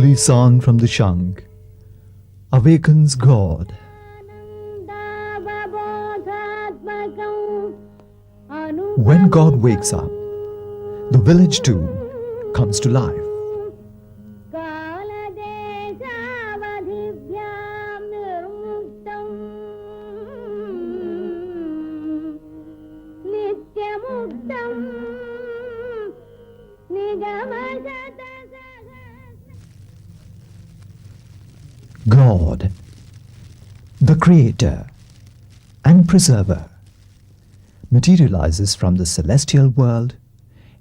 holy song from the Shank awakens God. When God wakes up, the village too comes to life. God, the Creator and Preserver, materializes from the celestial world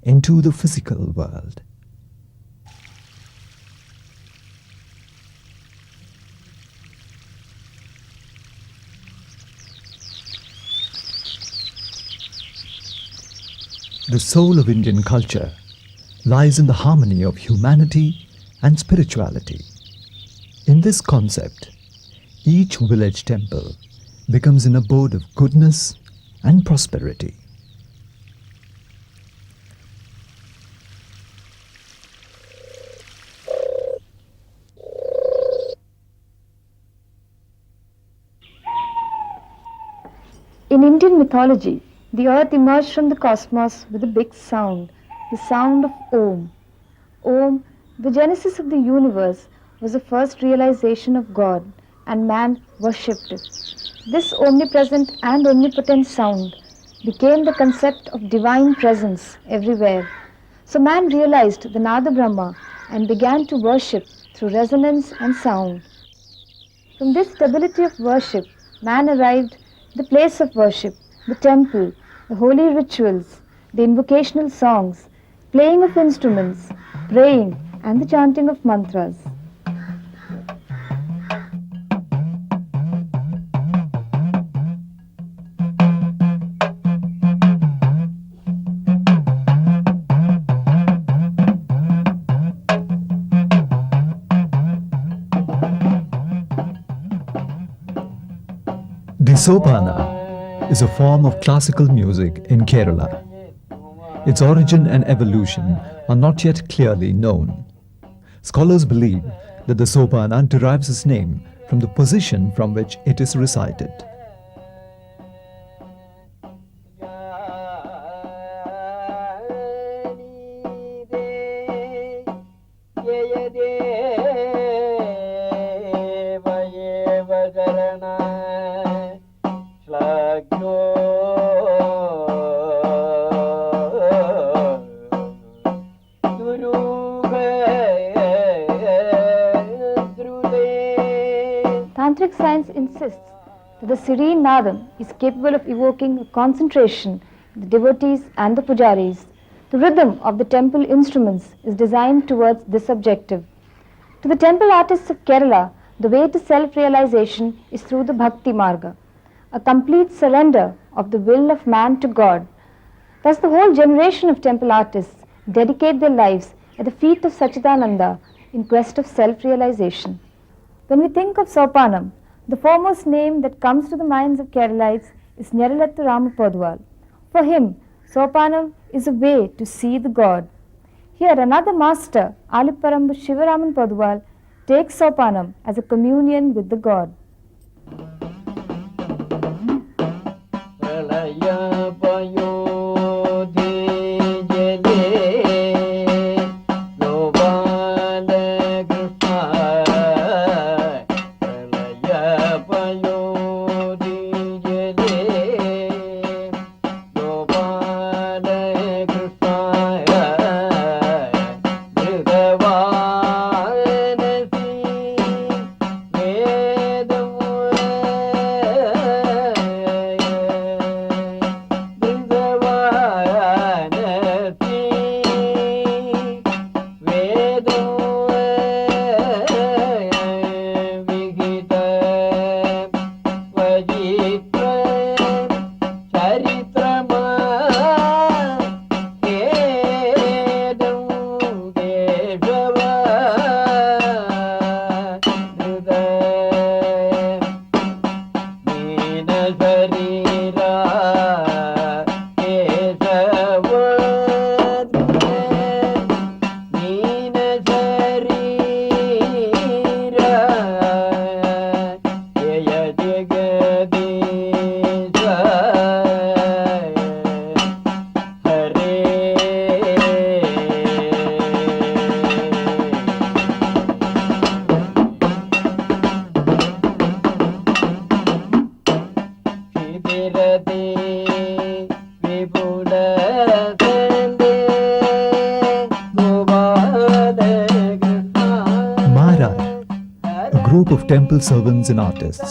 into the physical world. The soul of Indian culture lies in the harmony of humanity and spirituality. In this concept, each village temple becomes an abode of goodness and prosperity. In Indian mythology, the earth emerged from the cosmos with a big sound, the sound of Om. Om, the genesis of the universe, was the first realization of God, and man worshipped it. This omnipresent and omnipotent sound became the concept of divine presence everywhere. So man realized the Nada Brahma and began to worship through resonance and sound. From this stability of worship, man arrived at the place of worship, the temple, the holy rituals, the invocational songs, playing of instruments, praying, and the chanting of mantras. The Sopana is a form of classical music in Kerala. Its origin and evolution are not yet clearly known. Scholars believe that the Sopana derives its name from the position from which it is recited. Tantric science insists that the serene nadam is capable of evoking a concentration in the devotees and the pujaris. The rhythm of the temple instruments is designed towards this objective. To the temple artists of Kerala, the way to self-realization is through the Bhakti Marga, a complete surrender of the will of man to God. Thus the whole generation of temple artists dedicate their lives at the feet of Sachidananda in quest of self-realization. When we think of Sopanam, the foremost name that comes to the minds of Keralites is Nyeralathu Ramapodwal. For him, Sopanam is a way to see the God. Here another master, Alipparambu Shivaraman Podwal, takes Sopanam as a communion with the God. of temple servants and artists,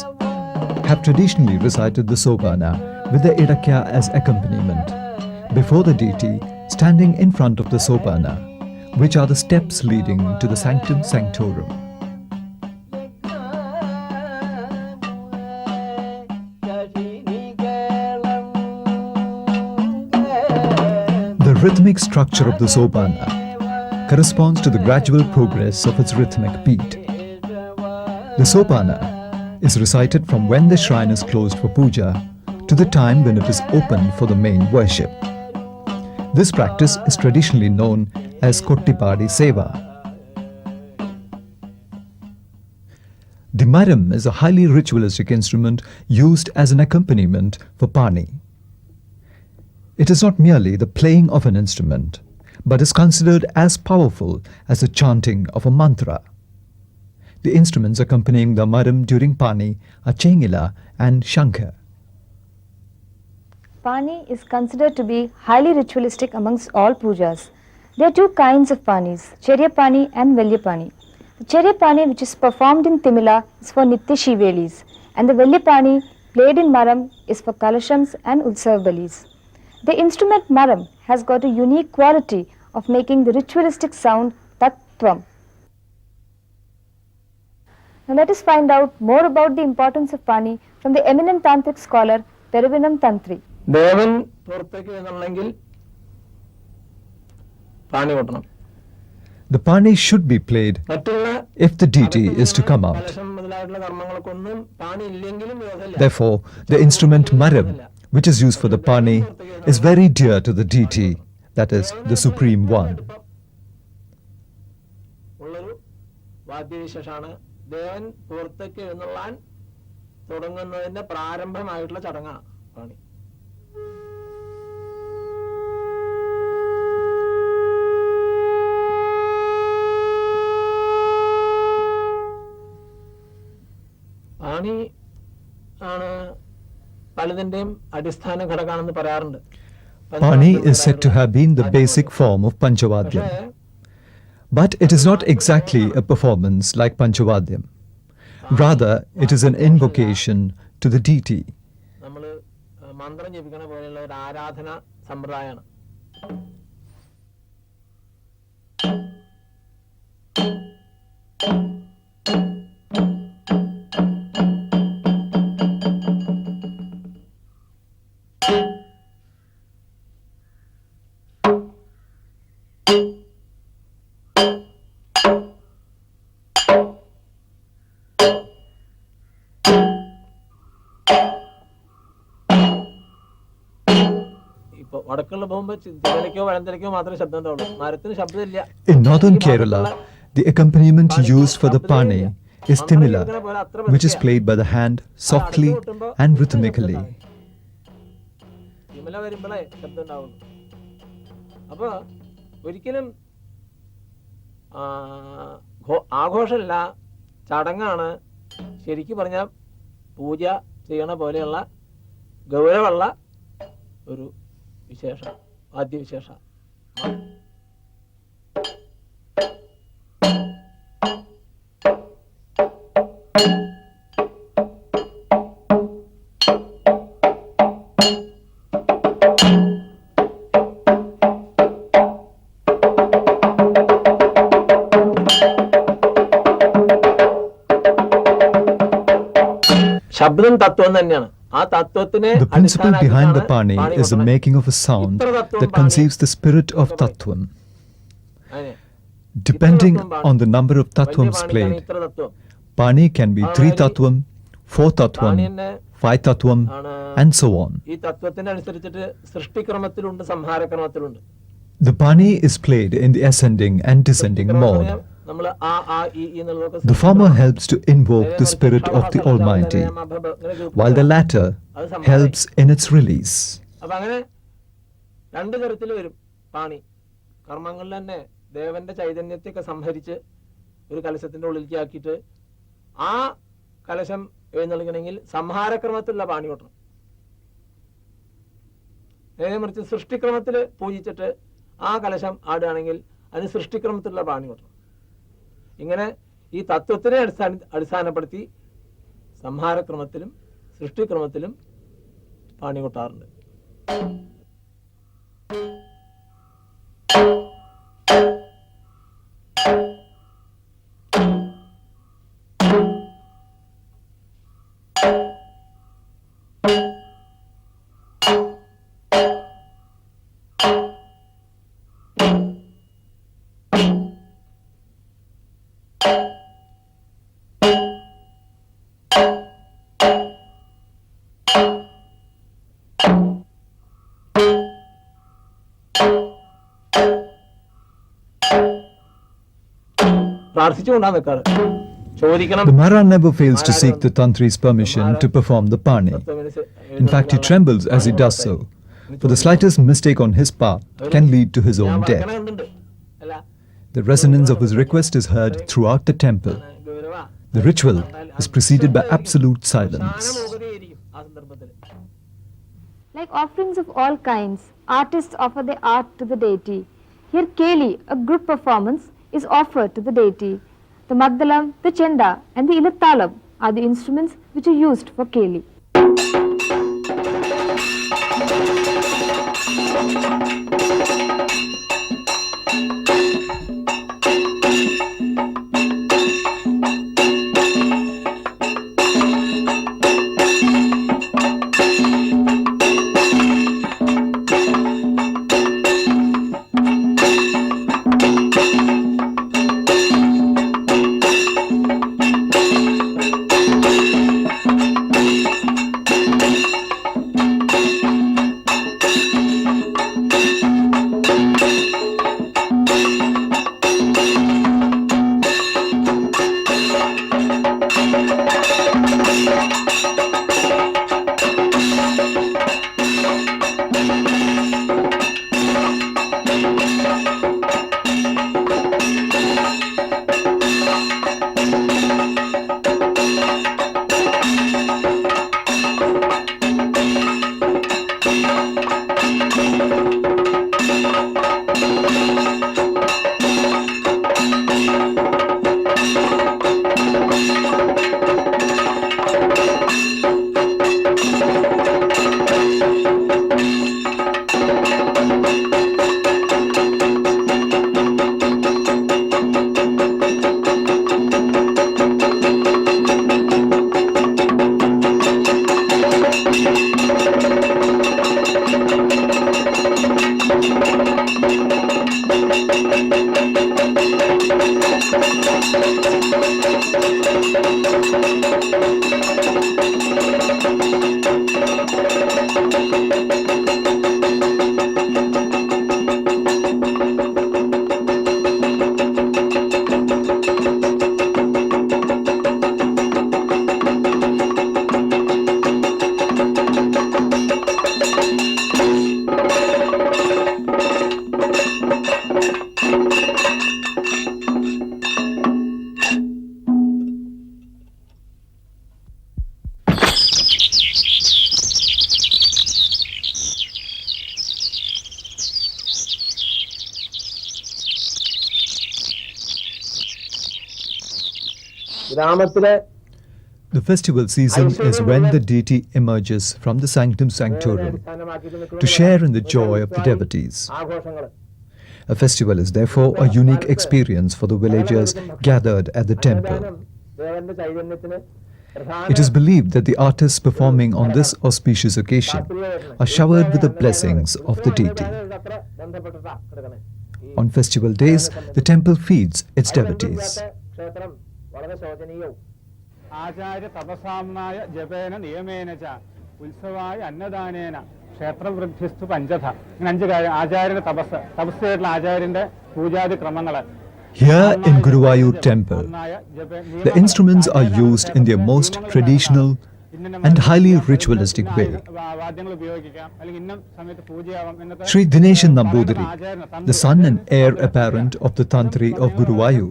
have traditionally recited the Sopana with the Edakka as accompaniment, before the deity standing in front of the Sopana, which are the steps leading to the Sanctum Sanctorum. The rhythmic structure of the Sopana corresponds to the gradual progress of its rhythmic beat. The Sopana is recited from when the shrine is closed for puja to the time when it is open for the main worship. This practice is traditionally known as Kottipadi Seva. The maram is a highly ritualistic instrument used as an accompaniment for Pani. It is not merely the playing of an instrument, but is considered as powerful as the chanting of a mantra. The instruments accompanying the maram during Pani are Chengila and Shankar. Pani is considered to be highly ritualistic amongst all pujas. There are two kinds of Panis, Cherya Pani and Velya Pani. The Cherya Pani, which is performed in Timila, is for Nitya Shivelis, and the Velya Pani played in Maram is for Kalashams and Utsav Balis. The instrument Maram has got a unique quality of making the ritualistic sound Tattvam. Now let us find out more about the importance of Pani from the eminent tantric scholar Peruvinam Tantri. ദേവൻ പുറത്തേക്ക് എന്നുണ്ടെങ്കിൽ പാണി കൊട്ടണം. The Pani should be played if the deity is to come out. Therefore, the instrument Maram, which is used for the Pani, is very dear to the deity, that is, the Supreme One. ദേവൻ പുറത്തേക്ക് എഴുന്നള്ളാൻ തുടങ്ങുന്നതിന്റെ പ്രാരംഭമായിട്ടുള്ള ചടങ്ങാണ് പാണി. പാണി ആണ് പലതിന്റെയും അടിസ്ഥാന ഘടകമാണെന്ന് പറയാറുണ്ട്. Pani is said to have been the basic form of Pancha Vadyam. But it is not exactly a performance like Pancha Vadyam. Rather, it is an invocation to the deity. നമ്മൾ മന്ത്രം ജപിക്കണ പോലെയുള്ള ഒരു ആരാധന സമ്പ്രദായമാണ്. വടക്കുള്ള പോകുമ്പോൾ തിരലയ്ക്കോ വഴന്തലയ്ക്കോ മാത്രമേ ശബ്ദം ഉണ്ടാവുള്ളൂ. മരത്തിന് ശബ്ദമില്ല. In northern Kerala, the accompaniment used for the Pani is Timila, which is played by the hand softly and rhythmically. തിമില വരുമ്പോഴേ ശബ്ദം ഉണ്ടാവുള്ളൂ. അപ്പോൾ ഒരിക്കലും ആഘോഷമല്ല, ചടങ്ങാണ്. ശരിക്കും പറഞ്ഞാൽ പൂജ ചെയ്യണ പോലെയുള്ള ഗൗരവമുള്ള ഒരു വിശേഷം, വാദ്യവിശേഷം. ശബ്ദം തത്വം തന്നെയാണ്. The principle behind the Pani is the making of a sound that conceives the spirit of Tattvam. Depending on the number of Tattwams played, Pani can be 3 Tattvam, 4 Tattvam, 5 Tattvam, and so on. The Pani is played in the ascending and descending mode. The former helps to invoke the spirit of the Almighty, while the latter helps in its release. രണ്ട് തരത്തിൽ വരും പാണി. കർമ്മങ്ങളിൽ തന്നെ ദേവന്റെ ചൈതന്യത്തെയൊക്കെ സംഹരിച്ച് ഒരു കലശത്തിന്റെ ഉള്ളിലേക്ക് ആക്കിയിട്ട് ആ കലശം എഴുന്നള്ളിക്കണമെങ്കിൽ സംഹാരക്രമത്തിലുള്ള പാണി കൊട്ടണം. നേരെ മറിച്ച് സൃഷ്ടിക്രമത്തിൽ പൂജിച്ചിട്ട് ആ കലശം ആടുകയാണെങ്കിൽ അതിന് സൃഷ്ടിക്രമത്തിലുള്ള പാണി കൊട്ടണം. ഇങ്ങനെ ഈ തത്വത്തിനെ അടിസ്ഥാനപ്പെടുത്തി സംഹാരക്രമത്തിലും സൃഷ്ടിക്രമത്തിലും പാണി കൊട്ടാറുണ്ട്. പ്രാർത്ഥിച്ചുകൊണ്ടാണ് നിൽക്കാറ്. ചോദിക്കണം. The Mara never fails to seek the Tantri's permission to perform the Pani. In fact, he trembles as he does so, for the slightest mistake on his part can lead to his own death. The resonance of his request is heard throughout the temple. The ritual is preceded by absolute silence. Like offerings of all kinds, artists offer their art to the deity. Here Keli, a group performance, is offered to the deity. The Maddalam, the Chenda and the Elathalam are the instruments which are used for Keli. The festival season is when the deity emerges from the sanctum sanctorum to share in the joy of the devotees. A festival is therefore a unique experience for the villagers gathered at the temple. It is believed that the artists performing on this auspicious occasion are showered with the blessings of the deity. On festival days, the temple feeds its devotees. ആചാര്യ തപസാംനായ ജപേന നിയമേന ച ഉത്സവായ അന്നദാനേന ക്ഷേത്രവൃദ്ധിസ്തു പഞ്ചഥ. ഇങ്ങനെ 5 കാര്യം. ആചാര്യന്റെ തപസ്സായിട്ടുള്ള ആചാര്യന്റെ പൂജാതി ക്രമങ്ങൾ. Here in Guruvayur temple, the instruments are used in their most traditional and highly ritualistic way. Sri Dineshan Nambudiri, the son and heir apparent of the Tantri of Guruvayur,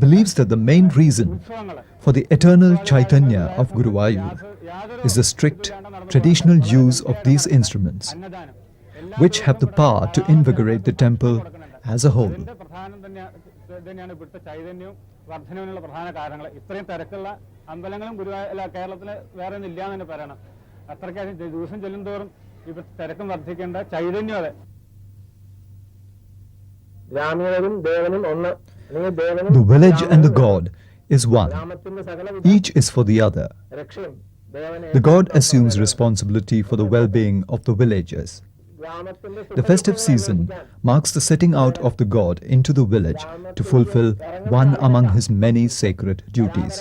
believes that the main reason for the eternal Chaitanya of Guruvayur is the strict traditional use of these instruments, which have the power to invigorate the temple as a whole. വർധനവിനുള്ള പ്രധാന കാരണങ്ങൾ. ഇത്രയും തിരക്കുള്ള അമ്പലങ്ങളും കേരളത്തിൽ വേറെ ഒന്നും ഇല്ല എന്ന് തന്നെ പറയണം. അത്രയ്ക്ക് ദിവസം ചെല്ലുന്തോറും ഇപ്പം തിരക്കും വർദ്ധിക്കേണ്ട ചൈതന്യം അതെ. The village and the god is one. Each is for the other. The god assumes responsibility for the well-being of the villagers. The festive season marks the setting out of the god into the village to fulfill one among his many sacred duties.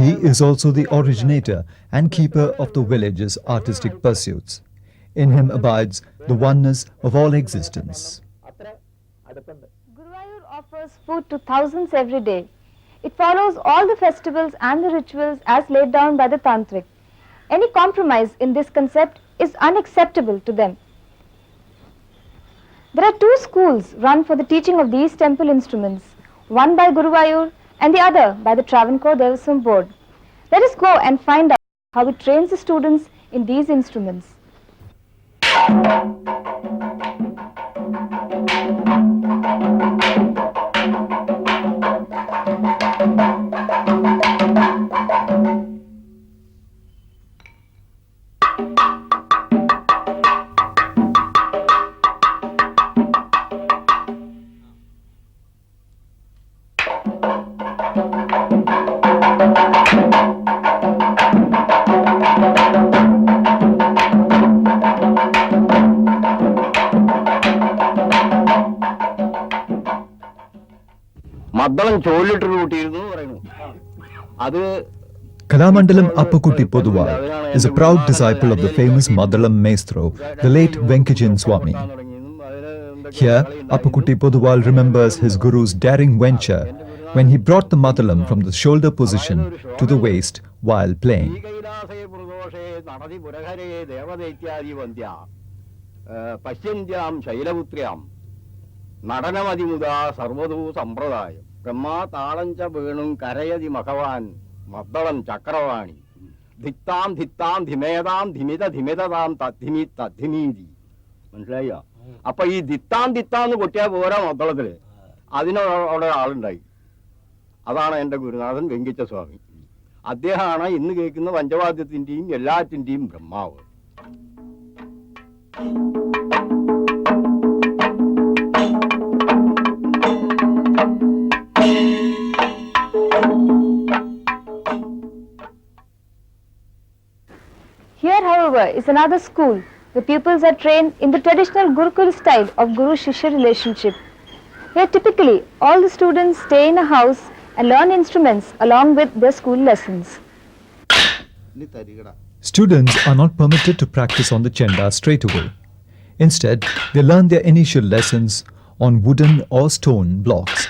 He is also the originator and keeper of the village's artistic pursuits. In him abides the oneness of all existence. Guruvayur offers food to thousands every day. It follows all the festivals and the rituals as laid down by the Tantric. Any compromise in this concept is unacceptable to them. There are two schools run for the teaching of these temple instruments, one by Guruvayur and the other by the Travancore board. Let us go and find out how it trains the students in these instruments. മദ്ദളം ചോലിട്ടൊരു കൂട്ടിയിരുന്നു പറയുന്നു. അത് Kalamandalam Appakutti Poduwal is a proud disciple of the famous Maddalam maestro, the late Venkajan Swami. Here, Appakutti Poduwal remembers his guru's daring venture when he brought the Maddalam from the shoulder position to the waist while playing. പശ്യന്ത്യാം ശൈലപുത്ര്യാം നടനമതിമുദാ സർവതോ സമ്പ്രദായം ബ്രഹ്മാ താളഞ്ച വേണും കരയതി മഖവാൻ മദ്ദളം ചക്രവാണി ധിത്താം ധിത്താം ധിമേതാം ധിമിത ധിമിതതാം തദ്ധിമി തദ്ധിമീതി. മനസ്സിലായോ? അപ്പൊ ഈ ധിത്താം ധിത്താന്ന് കൊട്ടിയാൽ പോരാ മദ്ദളത്തില്, അതിനവിടെ ആളുണ്ടായി. അതാണ് എൻ്റെ ഗുരുനാഥൻ വെങ്കിച്ച സ്വാമി. അദ്ദേഹമാണ് ഇന്ന് കേൾക്കുന്ന പഞ്ചവാദ്യത്തിൻ്റെയും എല്ലാറ്റിൻ്റെയും ബ്രഹ്മാവ്. Here, however, is another school. The pupils are trained in the traditional Gurukul style of Guru-Shishya relationship. Here, typically, all the students stay in a house and learn instruments along with their school lessons. Students are not permitted to practice on the chenda straight away. Instead, they learn their initial lessons on wooden or stone blocks.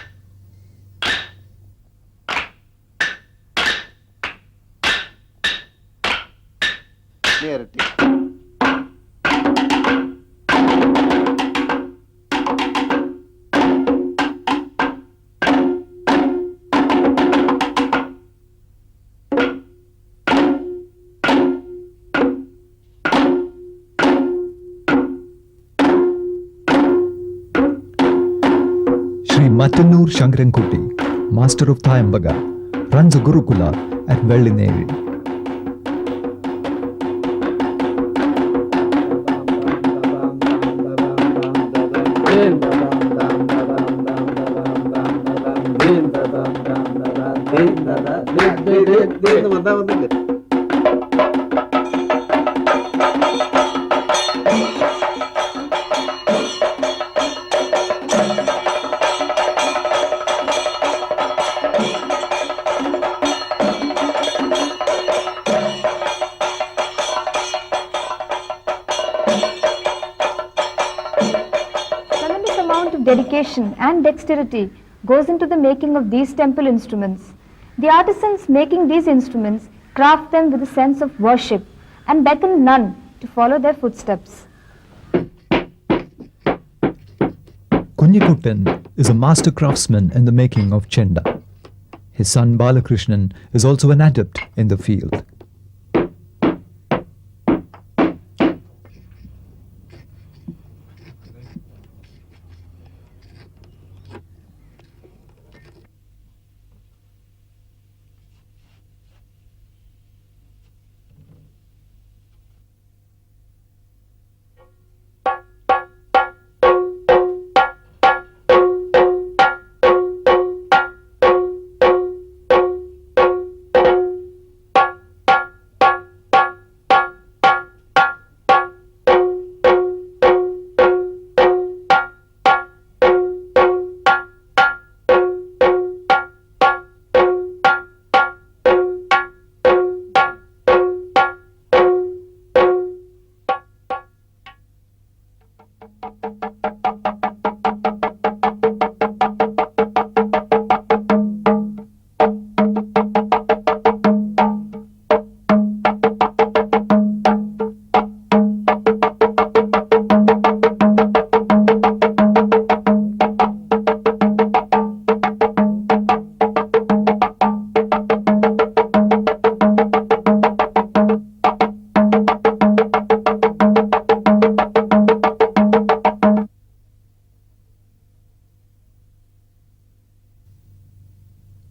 Sri Mattanur Shankarankutti, master of Tayambaka, runs a Gurukula at Vellineri. Tremendous amount of dedication and dexterity goes into the making of these temple instruments. The artisans making these instruments craft them with a sense of worship and beckon none to follow their footsteps. Kunyikuttan is a master craftsman in the making of chenda. His son Balakrishnan is also an adept in the field.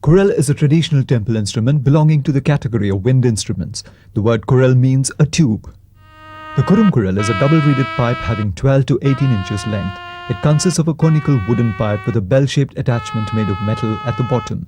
Kurel is a traditional temple instrument belonging to the category of wind instruments. The word kurel means a tube. The kurum kurel is a double-reeded pipe having 12 to 18 inches length. It consists of a conical wooden pipe with a bell-shaped attachment made of metal at the bottom.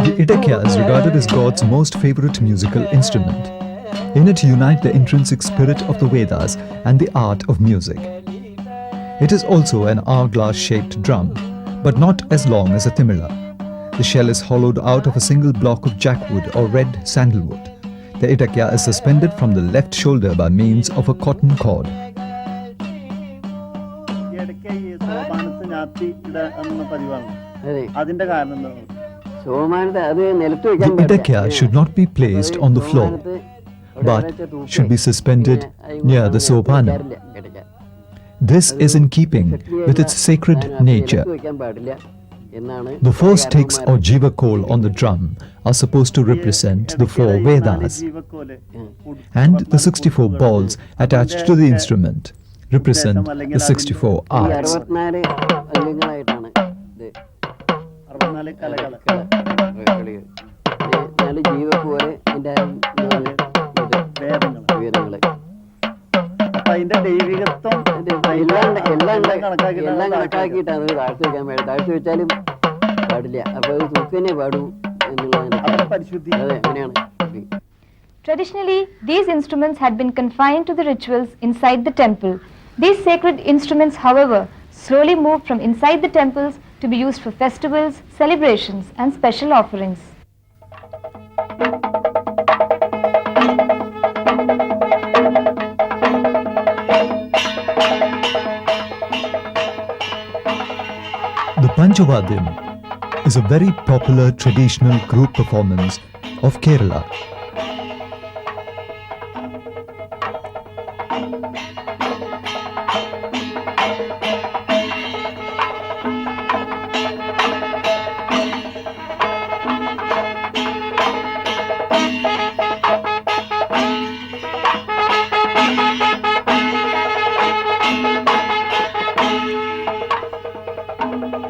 The Edakka is regarded as God's most favorite musical instrument. In it unite the intrinsic spirit of the Vedas and the art of music. It is also an hourglass-shaped drum, but not as long as a timila. The shell is hollowed out of a single block of jackwood or red sandalwood. The Edakka is suspended from the left shoulder by means of a cotton cord. The Edakka should not be placed on the floor, but should be suspended near the sopanam. This is in keeping with its sacred nature. The 4 sticks or jiva coal on the drum are supposed to represent the 4 Vedas, and the 64 balls attached to the instrument represent the 64 arts. Traditionally, these instruments had been confined to the rituals inside the temple. These sacred instruments, however, slowly moved from inside the temples to be used for festivals, celebrations, and special offerings. The Pancha Vadyam is a very popular traditional group performance of Kerala.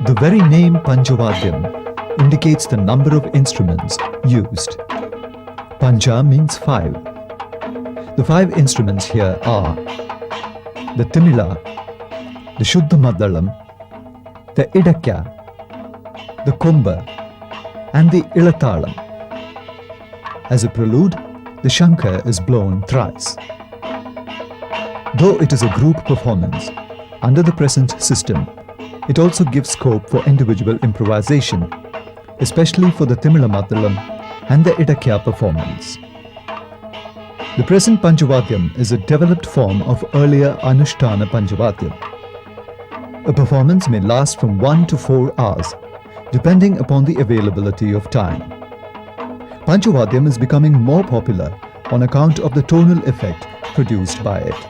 The very name Pancha Vadyam indicates the number of instruments used. Pancha means 5. The 5 instruments here are the timila, the Sudha Maddalam, the Edakka, the komba, and the Elathalam. As a prelude, the shankar is blown thrice. Though it is a group performance, under the present system, it also gives scope for individual improvisation, especially for the Timila Maddalam and the Edakka performance. The present Pancha Vadyam is a developed form of earlier Anushtana Pancha Vadyam. A performance may last from 1 to 4 hours, depending upon the availability of time. Pancha Vadyam is becoming more popular on account of the tonal effect produced by it.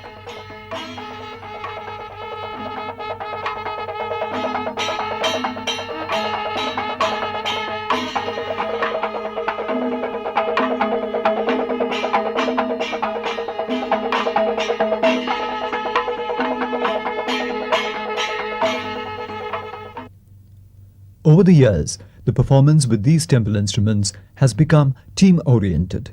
Over the years, The performance with these temple instruments has become team-oriented.